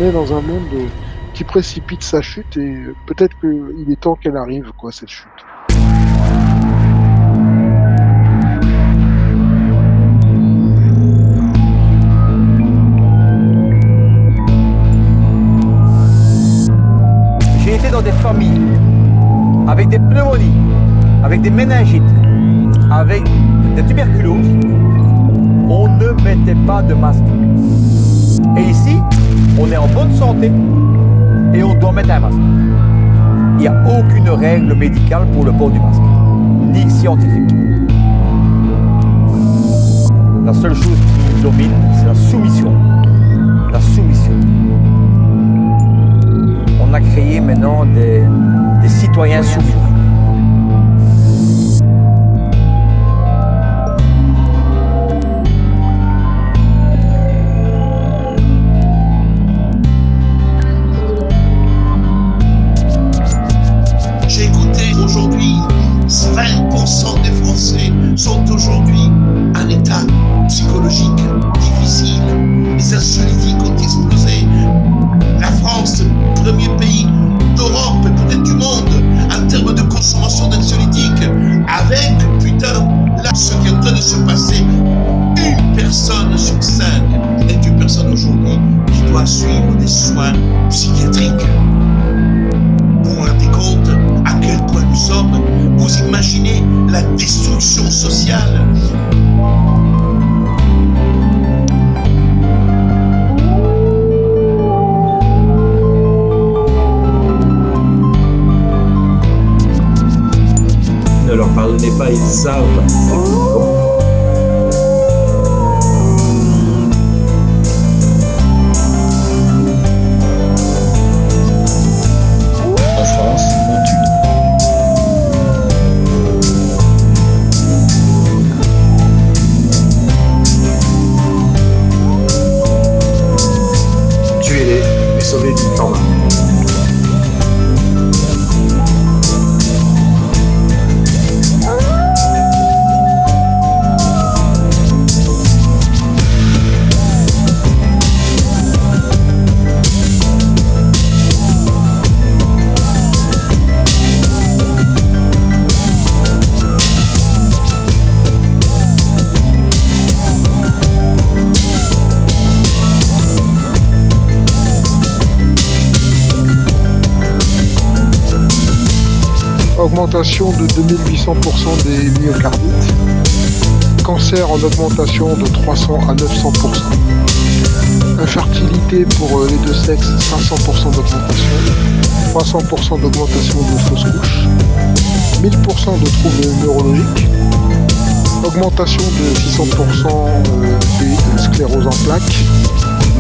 est dans un monde qui précipite sa chute et peut-être qu'il est temps qu'elle arrive, quoi, cette chute. J'ai été dans des familles avec des pneumonies, avec des méningites, avec des tuberculoses. On ne mettait pas de masque. Et ici, on est en bonne santé et on doit mettre un masque. Il n'y a aucune règle médicale pour le port du masque, ni scientifique. La seule chose qui domine, c'est la soumission. La soumission. On a créé maintenant des citoyens soumis. J'ai écouté aujourd'hui, 20% des Français sont aujourd'hui en état psychologique difficile. Les anxiolytiques ont explosé. La France, premier pays d'Europe et peut-être du monde en termes de consommation d'anxiolytiques, avec, là, ce qui est en train de se passer. Une personne sur 5 est une personne aujourd'hui qui doit suivre des soins psychiatriques. Vous vous rendez compte à quel point nous sommes? Vous imaginez la destruction sociale? Ne leur pardonnez pas, ils savent. En France, on tue. Tuez-les et sauvez du temps. Augmentation de 2800% des myocardites. Cancer en augmentation de 300 à 900%. Infertilité pour les deux sexes, 500% d'augmentation. 300% d'augmentation de fausses couches. 1000% de troubles neurologiques. Augmentation de 600% des scléroses en plaques.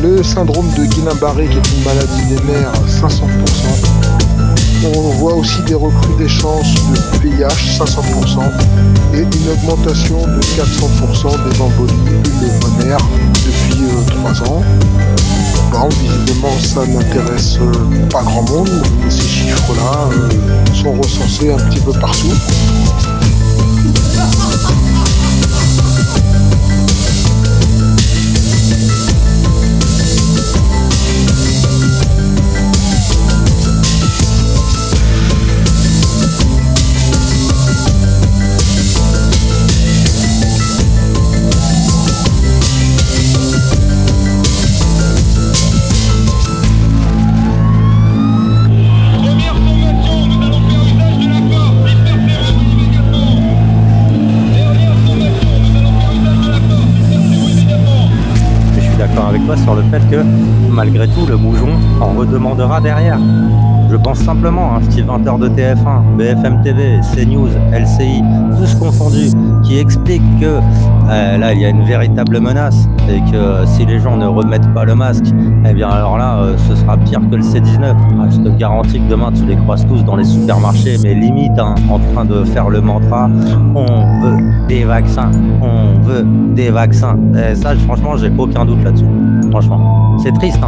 Le syndrome de Guillain-Barré, qui est une maladie des nerfs, 500%. On voit aussi des recrudescences de VIH, 500%, et une augmentation de 400% des embolies pulmonaires depuis 3 ans. Bon, visiblement, ça n'intéresse pas grand monde, mais ces chiffres-là sont recensés un petit peu partout. Sur le fait que malgré tout le moujon en redemandera derrière. Je pense simplement, Steve 20h de TF1, BFM TV, CNews, LCI, tous confondus, qui expliquent que là il y a une véritable menace et que si les gens ne remettent pas le masque, eh bien alors là ce sera pire que le C19. Je te garantis que demain tu les croises tous dans les supermarchés, mais limite en train de faire le mantra on veut des vaccins, on veut des vaccins. Et ça franchement j'ai aucun doute là-dessus. Franchement, c'est triste.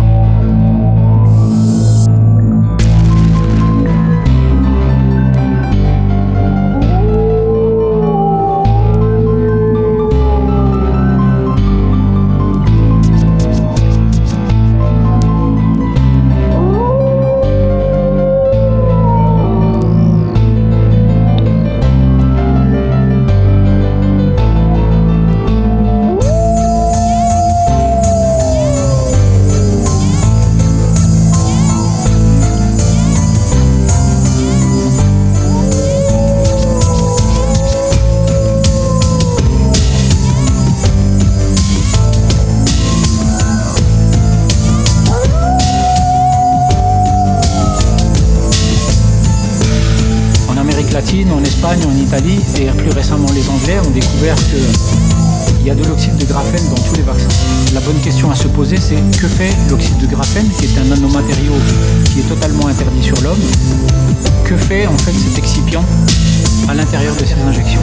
Espagne, en Italie et plus récemment les Anglais ont découvert qu'il y a de l'oxyde de graphène dans tous les vaccins. La bonne question à se poser, c'est que fait l'oxyde de graphène, qui est un nanomatériau qui est totalement interdit sur l'homme, que fait en fait cet excipient à l'intérieur de ces injections?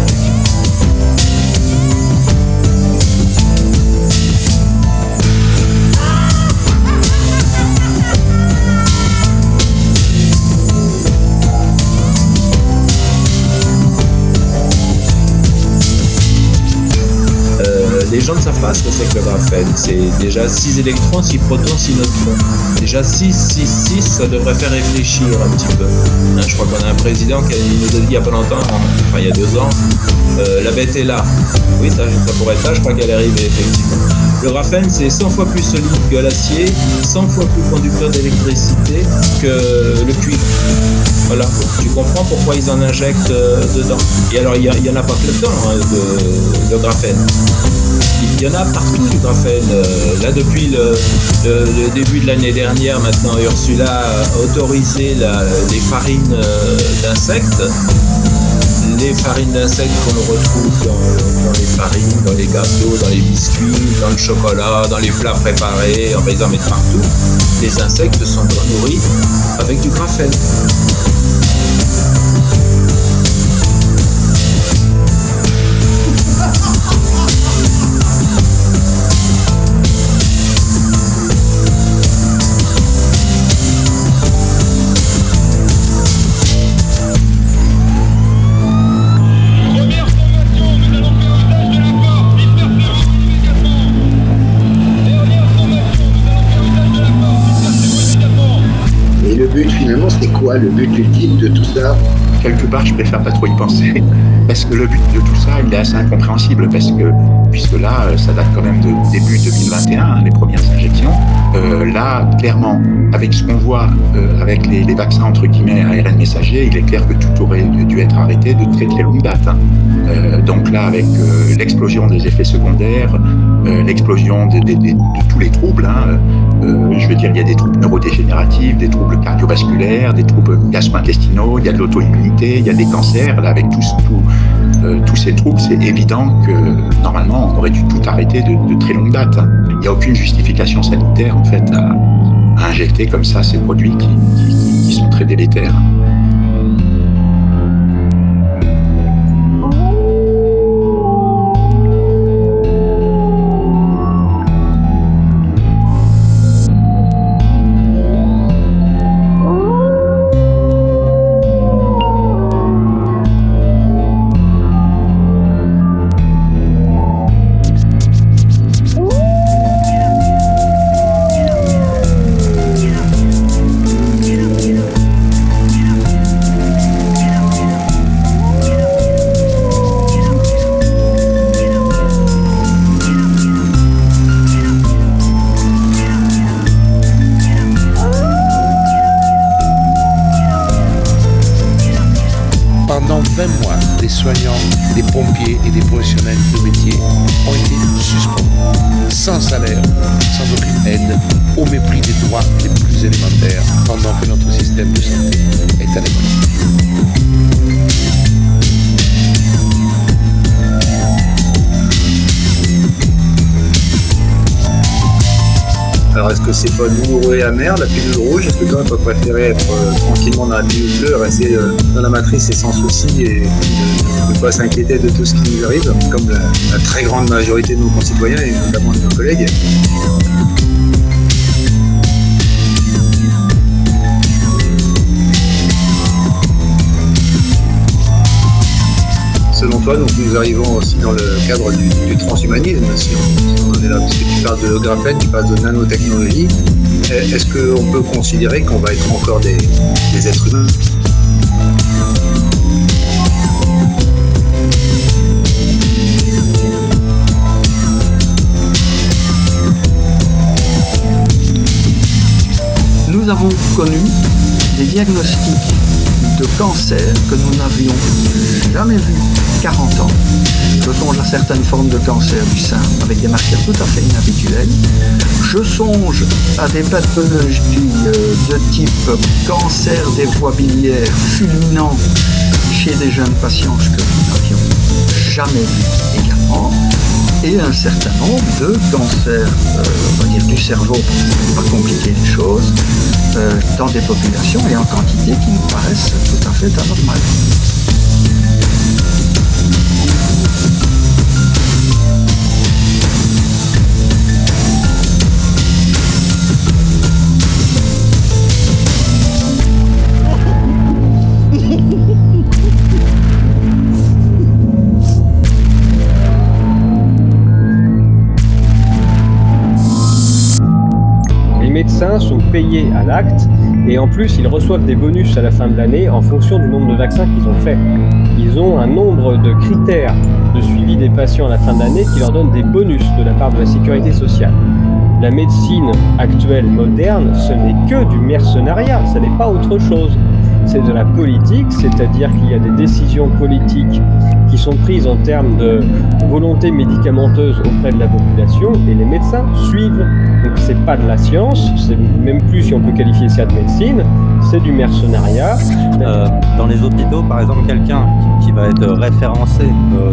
Les gens ne savent pas ce que c'est que le graphène. C'est déjà 6 électrons, 6 protons, 6 neutrons. Déjà 6, ça devrait faire réfléchir un petit peu. Je crois qu'on a un président qui nous a dit il n'y a pas longtemps, enfin il y a 2 ans, la bête est là. Oui, ça pourrait être là, je crois qu'elle est arrivée effectivement. Le graphène, c'est 100 fois plus solide que l'acier, 100 fois plus conducteur d'électricité que le cuivre. Voilà, tu comprends pourquoi ils en injectent dedans. Et alors, il n'y en a pas que le temps de graphène. Il y en a partout du graphène. Là, depuis le début de l'année dernière, maintenant, Ursula a autorisé les farines d'insectes. Les farines d'insectes qu'on retrouve dans les farines, dans les gâteaux, dans les biscuits, dans le chocolat, dans les plats préparés, on va les en mettre partout. Les insectes sont nourris avec du graphène. C'est quoi le but ultime de tout ça? Quelque part, je préfère pas trop y penser, parce que le but de tout ça, il est assez incompréhensible, puisque là, ça date quand même de début 2021, les premières injections. Là, clairement, avec ce qu'on voit, avec les vaccins entre guillemets ARN messager, il est clair que tout aurait dû être arrêté de très très longue date. Donc là, avec l'explosion des effets secondaires, l'explosion de tous les troubles, je veux dire, il y a des troubles neurodégénératifs, des troubles cardiovasculaires, des troubles gastro-intestinaux, il y a de l'auto-immunité, il y a des cancers. Là, avec tous ces troubles, c'est évident que normalement, on aurait dû tout arrêter de très longue date. Il n'y a aucune justification sanitaire en fait à injecter comme ça ces produits qui sont très délétères. Pendant 20 mois, les soignants, les pompiers et les professionnels de métier ont été suspendus, sans salaire, sans aucune aide, au mépris des droits les plus élémentaires, pendant que notre système de santé est à l'écoute. Alors est-ce que c'est pas douloureux et amer la pilule rouge? Est-ce que toi tu préférais être tranquillement dans la pilule bleue, rester dans la matrice et sans souci et ne pas s'inquiéter de tout ce qui nous arrive, comme la très grande majorité de nos concitoyens et notamment de nos collègues? Selon toi, donc, nous arrivons aussi dans le cadre du transhumanisme, si on en est là, parce que tu parles de graphène, tu parles de nanotechnologie. Est-ce qu'on peut considérer qu'on va être encore des êtres humains? Nous avons connu des diagnostics de cancer que nous n'avions jamais vus 40 ans. Je songe à certaines formes de cancer du sein avec des marqueurs tout à fait inhabituels. Je songe à des pathologies de type cancer des voies biliaires fulminant chez des jeunes patients, ce que nous n'avions jamais vu également, et un certain nombre de cancers, on va dire du cerveau, pour ne pas compliquer les choses, dans des populations et en quantité qui nous paraissent tout à fait anormales. Les médecins sont payés à l'acte et en plus ils reçoivent des bonus à la fin de l'année en fonction du nombre de vaccins qu'ils ont fait. Ils ont un nombre de critères de suivi des patients à la fin de l'année qui leur donnent des bonus de la part de la sécurité sociale. La médecine actuelle, moderne, ce n'est que du mercenariat, ce n'est pas autre chose. C'est de la politique, c'est-à-dire qu'il y a des décisions politiques qui sont prises en termes de volonté médicamenteuse auprès de la population et les médecins suivent. Donc c'est pas de la science, c'est même plus si on peut qualifier ça de médecine, c'est du mercenariat. Dans les hôpitaux, par exemple, quelqu'un qui va être référencé,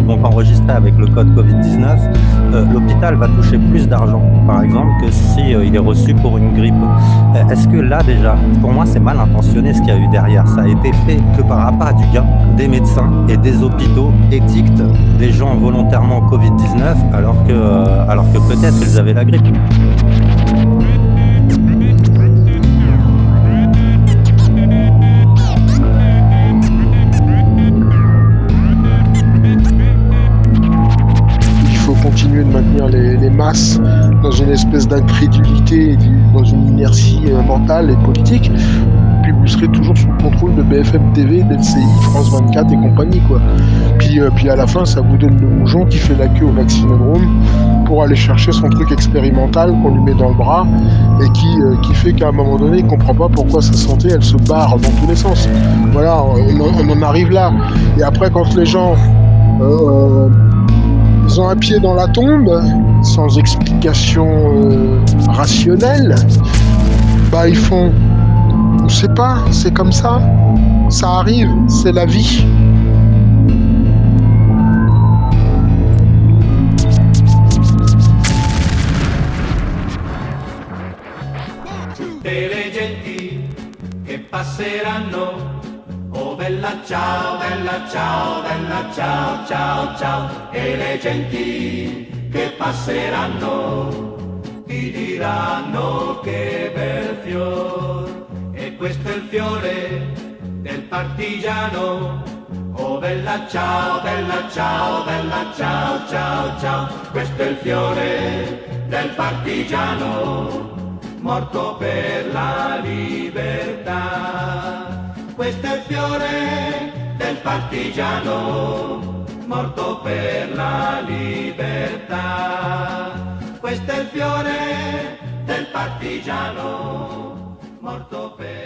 donc enregistré avec le code Covid-19, l'hôpital va toucher plus d'argent, par exemple, que si il est reçu pour une grippe. Est-ce que là déjà, pour moi c'est mal intentionné ce qu'il y a eu derrière, ça a été fait que par appât du gain des médecins et des hôpitaux étiquetent des gens volontairement Covid-19 alors que peut-être ils avaient la grippe. Continuer de maintenir les masses dans une espèce d'incrédulité, dans une inertie mentale et politique, puis vous serez toujours sous le contrôle de BFM TV, d'LCI, France 24 et compagnie, quoi. Puis à la fin, ça vous donne le moujon qui fait la queue au vaccinodrome pour aller chercher son truc expérimental qu'on lui met dans le bras et qui fait qu'à un moment donné, il ne comprend pas pourquoi sa santé, elle se barre dans tous les sens. Voilà, on en arrive là. Et après, quand les gens... ils ont un pied dans la tombe, sans explication rationnelle, ils font, on sait pas, c'est comme ça arrive, c'est la vie. Le genti che passeranno. Oh bella ciao, bella ciao, bella ciao, ciao, ciao. E le genti che passeranno ti diranno che bel fior. E questo è il fiore del partigiano. Oh bella ciao, bella ciao, bella ciao, ciao, ciao. Questo è il fiore del partigiano, morto per la libertà. Questo è il fiore del partigiano, morto per la libertà. Questo è il fiore del partigiano, morto per